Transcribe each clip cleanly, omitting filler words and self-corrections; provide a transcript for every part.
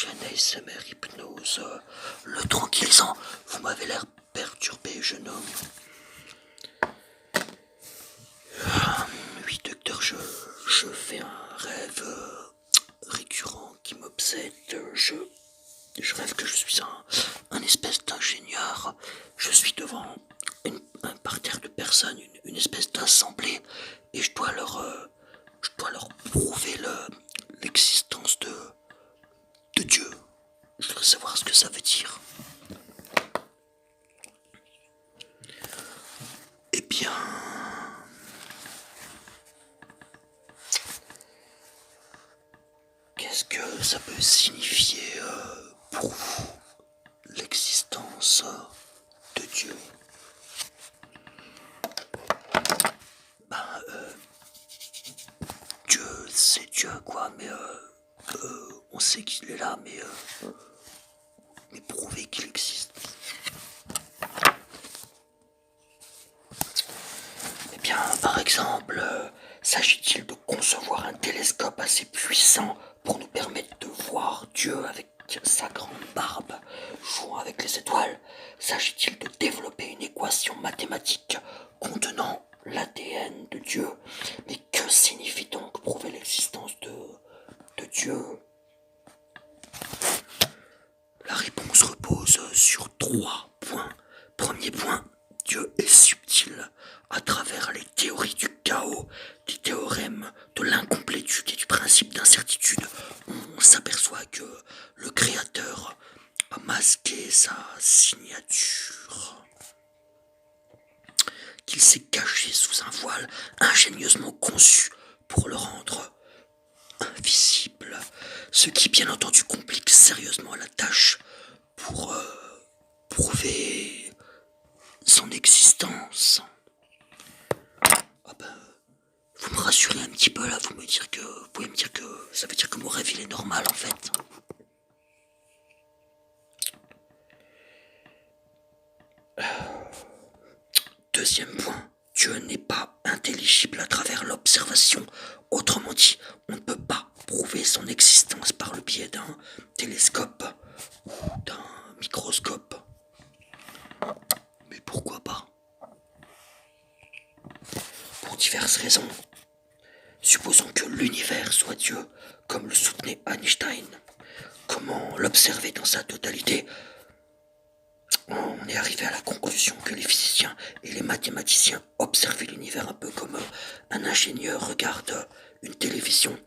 chaîne ASMR Hypnose, le tranquillisant. Vous m'avez l'air perturbé, jeune homme. Oui, docteur, je fais un rêve récurrent qui m'obsède. Je rêve que je suis un espèce d'ingénieur. Je suis devant un parterre de personnes, une espèce d'assemblée, et je dois leur prouver l'existence de Dieu. Je voudrais savoir ce que ça veut dire. Eh bien, qu'est-ce que ça peut signifier pour vous, l'existence de Dieu? Ben, Dieu, c'est Dieu, quoi, mais on sait qu'il est là, mais prouver qu'il existe. Eh bien, par exemple, s'agit-il de concevoir un télescope assez puissant pour nous permettre de voir Dieu avec sa grande barbe, jouant avec les étoiles? S'agit-il de développer une équation mathématique contenant l'ADN de Dieu? Mais que signifie donc prouver l'existence de Dieu? La réponse repose sur 3 points. Premier point, Dieu est subtil. À travers les théories du chaos, des théorèmes de l'incomplétude et du principe d'incertitude, on s'aperçoit que le Créateur a masqué sa signature, qu'il s'est caché sous un voile ingénieusement conçu pour le rendre invisible, ce qui bien entendu complique sérieusement la tâche pour prouver son existence. Ah ben, vous me rassurez un petit peu là, vous pouvez me dire que ça veut dire que mon rêve il est normal en fait. Deuxième point, Dieu n'est pas intelligible à travers l'observation. Autrement dit, on ne peut pas prouver son existence par le biais d'un télescope ou d'un microscope. Mais pourquoi pas? Pour diverses raisons. Supposons que l'univers soit Dieu, comme le soutenait Einstein. Comment l'observer dans sa totalité? On est arrivé à la conclusion que les physiciens et les mathématiciens observaient l'univers un peu comme un ingénieur regarde une télévision.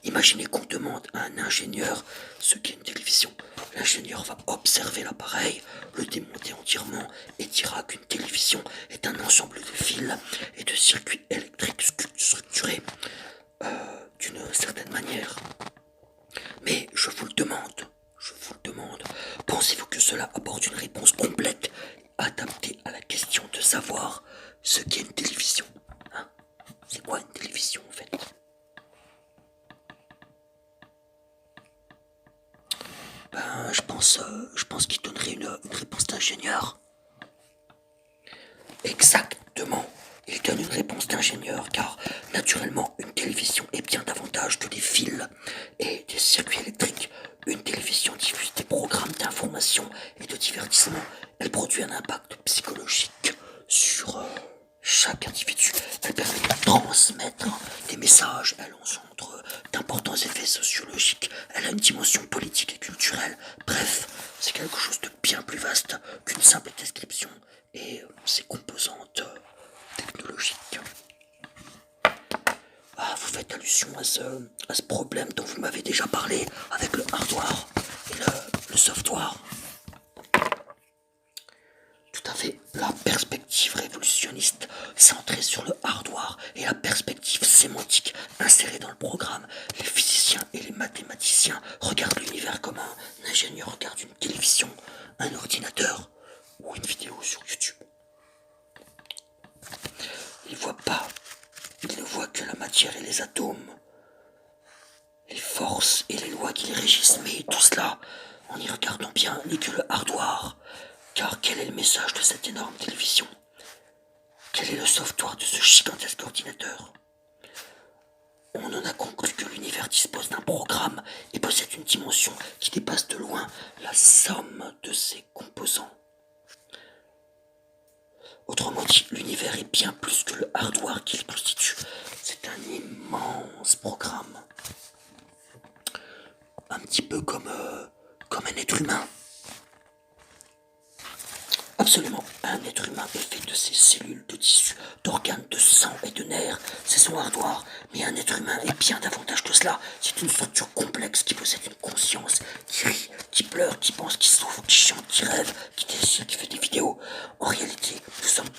Imaginez qu'on demande à un ingénieur ce qu'est une télévision. L'ingénieur va observer l'appareil, le démonter entièrement et dira qu'une télévision est un ensemble de fils et de circuits électriques structurés d'une certaine manière. Mais je vous le demande, pensez-vous que cela apporte une réponse complète, adaptée à la question de savoir ce qu'est une télévision? Hein? C'est quoi une télévision en fait? Ben, je pense qu'il donnerait une réponse d'ingénieur. Exactement. Il donne une réponse d'ingénieur car, naturellement, une télévision est bien davantage que des fils et des circuits électriques. Une télévision diffuse des programmes d'information et de divertissement. Elle produit un impact psychologique sur chaque individu. Elle permet de transmettre des messages. Elle engendre d'importants effets sociologiques. Elle a une dimension politique et culturelle. Bref, c'est quelque chose de bien plus vaste qu'une simple description et ses composantes technologiques. Ah, vous faites allusion à ce problème dont vous m'avez déjà parlé avec le hardware et le software. Tout à fait. La perspective révolutionniste centrée sur le hardware et la perspective sémantique insérée dans le programme. Les physiciens et les mathématiciens regardent l'univers comme un ingénieur regarde une télévision, un ordinateur ou une vidéo sur YouTube. Il ne voit que la matière et les atomes, les forces et les lois qui les régissent, mais tout cela, en y regardant bien, n'est que le hardware. Car quel est le message de cette énorme télévision? Quel est le software de ce gigantesque ordinateur? on en a conclu que l'univers dispose d'un programme et possède une dimension qui dépasse de loin la somme de ses composants. Autrement dit, l'univers est bien plus que le hardware qu'il constitue. C'est un immense programme. Un petit peu comme un être humain. Absolument, un être humain est fait de ses cellules, de tissus, d'organes, de sang et de nerfs. C'est son hardware, mais un être humain est bien davantage que cela. C'est une structure complexe qui possède une conscience, qui rit, qui pleure, qui pense, qui souffre, qui chante, qui rêve, qui désire, qui fait des vidéos. En réalité, nous sommes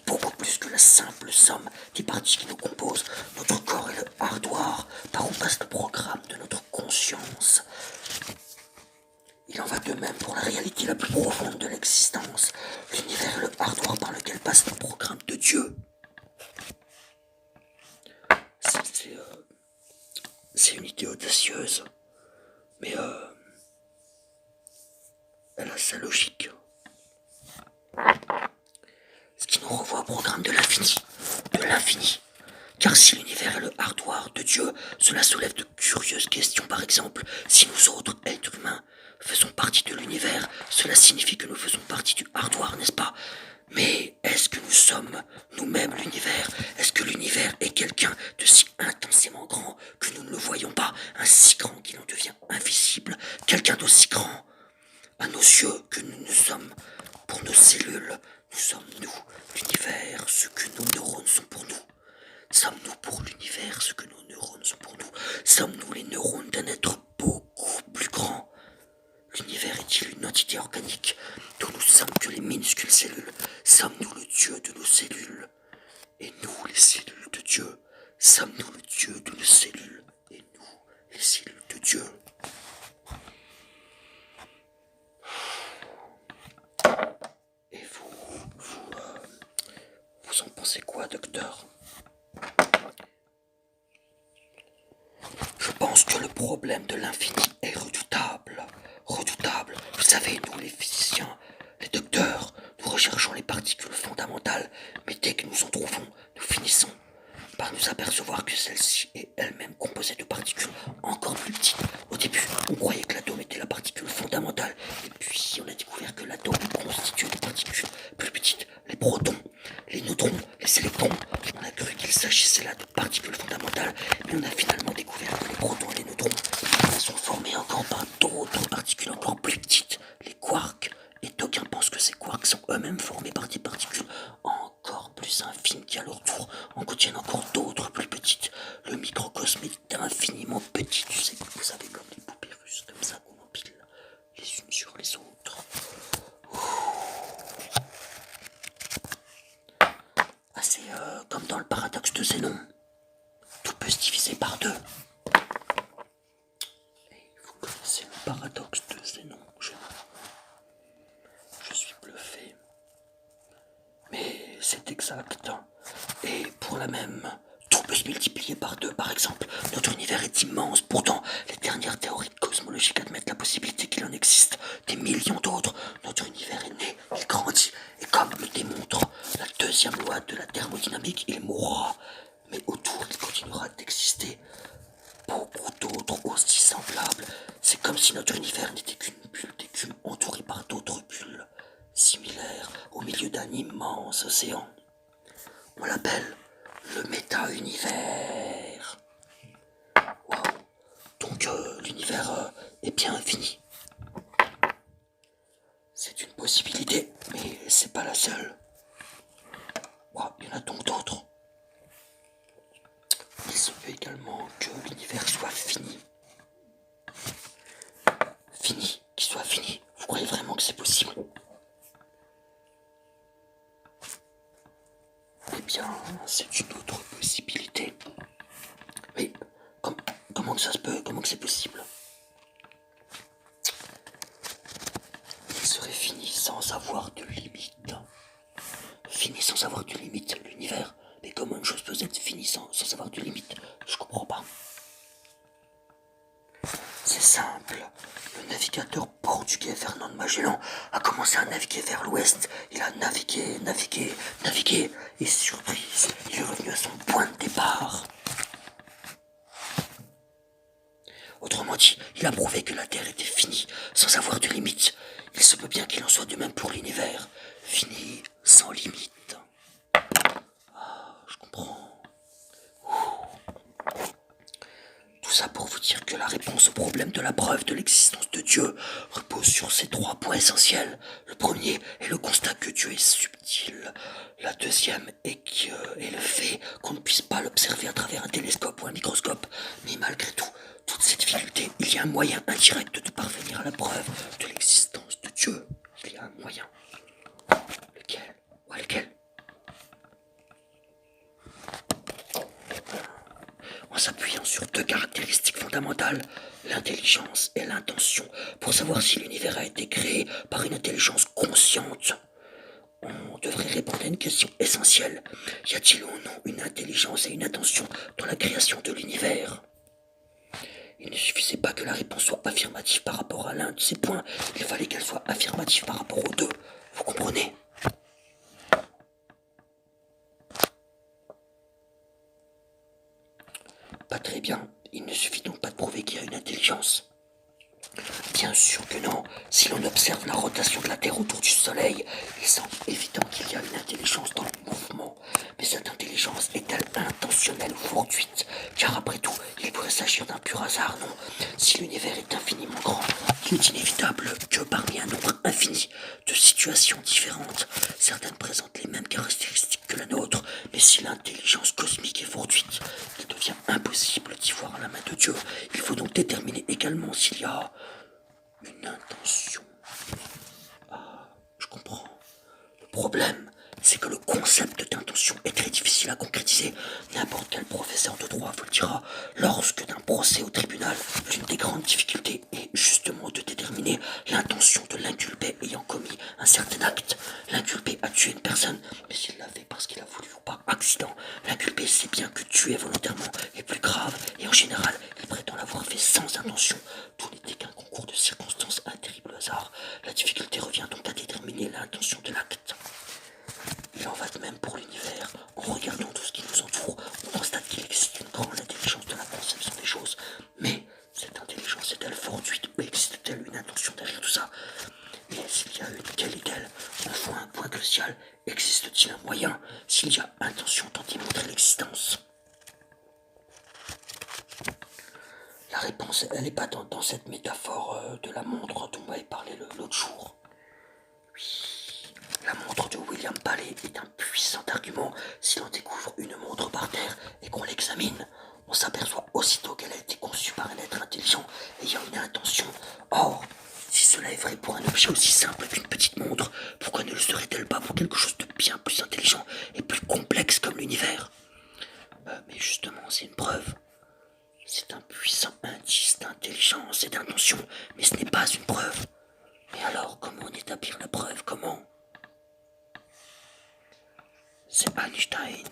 beaucoup plus que la simple somme des parties qui nous composent. Notre corps est le hardware par où passe le programme de notre conscience. Il en va de même pour la réalité la plus profonde de l'existence. L'univers est le hardware par lequel passe le programme de Dieu. C'est une idée audacieuse, mais elle a sa logique. Ce qui nous renvoie au programme de l'infini. De l'infini. Car si l'univers est le hardware de Dieu, cela soulève de curieuses questions. Par exemple, si nous autres, êtres humains, faisons partie de l'univers, cela signifie que nous faisons partie du hardware, n'est-ce pas? Mais est-ce que nous sommes nous-mêmes l'univers? Est-ce que l'univers est quelqu'un de si intensément grand que nous ne le voyons pas? Un si grand qu'il en devient invisible? Quelqu'un d'aussi grand à nos yeux que nous ne sommes pour nos cellules? Nous sommes nous, l'univers, ce que nos neurones sont pour nous. Sommes-nous pour l'univers ce que nos neurones sont pour nous? Sommes-nous les neurones d'un être beaucoup plus grand? L'univers est-il une entité organique dont nous sommes que les minuscules cellules? Sommes-nous le Dieu de nos cellules? Et nous, les cellules de Dieu? Sommes-nous le Dieu de nos cellules? Et nous, les cellules de Dieu? Et vous en pensez quoi, docteur? Je pense que le problème de l'infini est redoutable. Redoutable. Vous savez, nous les physiciens, les docteurs, nous recherchons les particules fondamentales, mais dès que nous en trouvons, nous finissons par nous apercevoir que celle-ci est elle-même composée de particules encore plus petites. Au début, on croyait que l'atome était la particule fondamentale, et puis on a découvert que l'atome est constitué de particules plus petites, les protons, les neutrons, les électrons. On a cru qu'il s'agissait là de particules fondamentales, mais on a finalement découvert que les protons et les neutrons sont formés encore par d'autres particules encore plus petites, les quarks. Et d'aucuns pensent que ces quarks sont eux-mêmes formés par des particules encore plus infines qui à leur tour en contiennent encore d'autres plus petites. Le microcosme est infiniment petit, vous savez, comme des poupées russes, comme ça qu'on empile les unes sur les autres. Ah, c'est comme dans le paradoxe de Zénon. Tout peut se diviser par deux. Et vous connaissez le paradoxe de Zénon, je suis bluffé. Mais c'est exact. Et pour la même, tout peut se multiplier par deux. Par exemple, notre univers est immense. Pourtant, les dernières théories cosmologiques admettent la possibilité qu'il en existe des millions d'autres. Notre univers est né, il grandit. Et comme le démontre la deuxième loi de la thermodynamique, il mourra. Mais autour, il continuera d'exister beaucoup d'autres aussi semblables. C'est comme si notre univers n'était qu'une bulle d'écume entourée par d'autres bulles similaires au milieu d'un immense océan. On l'appelle le méta-univers. Wow. Donc l'univers est bien infini. C'est une possibilité, mais c'est pas la seule. Wow, il y en a donc d'autres. Il se peut également que l'univers soit fini. Fini, qu'il soit fini. Vous croyez vraiment que c'est possible? Eh bien, c'est une autre possibilité. Mais comment que ça se peut? Comment que c'est possible? Il serait fini sans avoir de limite. Fini sans avoir de limite, l'univers. Mais comment une chose peut être finie sans avoir de limite? Je comprends pas. C'est simple. Le navigateur portugais Fernando Magellan a commencé à naviguer vers l'ouest. Il a navigué, et surprise, il est revenu à son point de départ. Autrement dit, il a prouvé que la Terre était finie, sans avoir de limite. Il se peut bien qu'il en soit de même pour l'univers. Fini, sans limite. Je comprends. Tout ça pour vous dire que la réponse au problème de la preuve de l'existence de Dieu repose sur ces 3 points essentiels. Le premier est le constat que Dieu est subtil. La deuxième est le fait qu'on ne puisse pas l'observer à travers un télescope ou un microscope. Mais malgré tout, toute cette difficulté, il y a un moyen indirect de parvenir à la preuve de l'existence de Dieu. Il y a un moyen. Lequel? Ouais, lequel? En s'appuyant sur 2 caractéristiques fondamentales, l'intelligence et l'intention, pour savoir si l'univers a été créé par une intelligence consciente. On devrait répondre à une question essentielle. Y a-t-il ou non une intelligence et une intention dans la création de l'univers? Il ne suffisait pas que la réponse soit affirmative par rapport à l'un de ces points, il fallait qu'elle soit affirmative par rapport aux 2. Vous comprenez? Pas très bien. Il ne suffit donc pas de prouver qu'il y a une intelligence. Bien sûr que non. Si l'on observe la rotation de la Terre autour du Soleil, il semble évident qu'il y a une intelligence dans le mouvement. Mais cette intelligence est-elle intentionnelle ou fortuite? Car après tout, il pourrait s'agir d'un pur hasard, non? Si l'univers est infiniment grand, il est inévitable que parmi un nombre infini de situations différentes, certaines présentent les mêmes caractéristiques que la nôtre, mais si l'intelligence cosmique est fortuite, il devient impossible d'y voir la main de Dieu. Il faut donc déterminer également s'il y a une intention. Je comprends. Le problème, c'est que le concept d'intention est très difficile à concrétiser. N'importe quel professeur de droit vous le dira. Lorsque d'un procès au tribunal, l'une des grandes difficultés est justement de déterminer l'intention de l'inculpé ayant commis un certain acte. L'inculpé a tué une personne, mais il l'a fait parce qu'il a voulu ou par accident. L'inculpé sait bien que tuer volontairement est plus grave, et en général, il prétend l'avoir fait sans intention. Tout n'était qu'un concours de circonstances, un terrible hasard. La difficulté revient donc à déterminer l'intention de l'acte. Il en va de même pour l'univers. En regardant tout ce qui nous entoure, on constate qu'il existe une grande intelligence de la conception des choses. Mais cette intelligence est-elle fortuite ou existe-t-elle une intention derrière tout ça? Et s'il y a une, quelle est-elle? Enfin, un point crucial, existe-t-il un moyen, s'il y a intention, d'en démontrer l'existence? La réponse, elle n'est pas dans cette métaphore de la montre dont on m'avait parlé l'autre jour. Oui, la montre de William Paley est un puissant argument. Si l'on découvre une montre par terre et qu'on l'examine, on s'aperçoit aussitôt qu'elle a été conçue par un être intelligent ayant une intention. Or, si cela est vrai pour un objet aussi simple qu'une petite montre, pourquoi ne le serait-elle pas pour quelque chose de bien plus intelligent et plus complexe comme l'univers? Mais justement, c'est une preuve. C'est un puissant indice d'intelligence et d'intention, mais ce n'est pas une preuve. Mais alors, comment en établir la preuve? Comment? C'est Einstein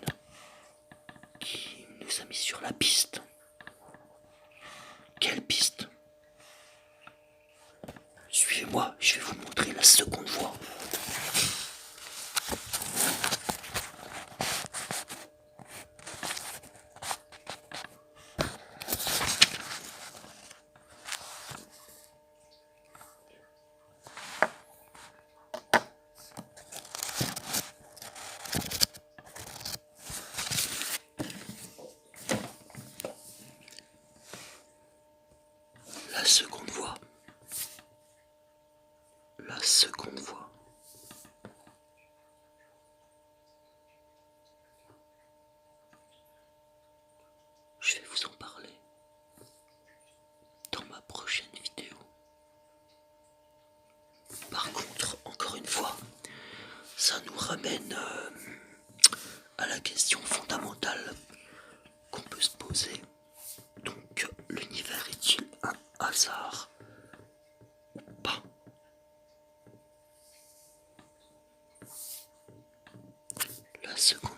qui nous a mis sur la piste. Quelle piste? Suivez-moi, je vais vous montrer la seconde voie. La seconde voie. La seconde voie. Je vais vous en parler dans ma prochaine vidéo. Par contre, encore une fois, ça nous ramène à la question fondamentale qu'on peut se poser. Donc, l'univers est-il un hasard ou pas? La seconde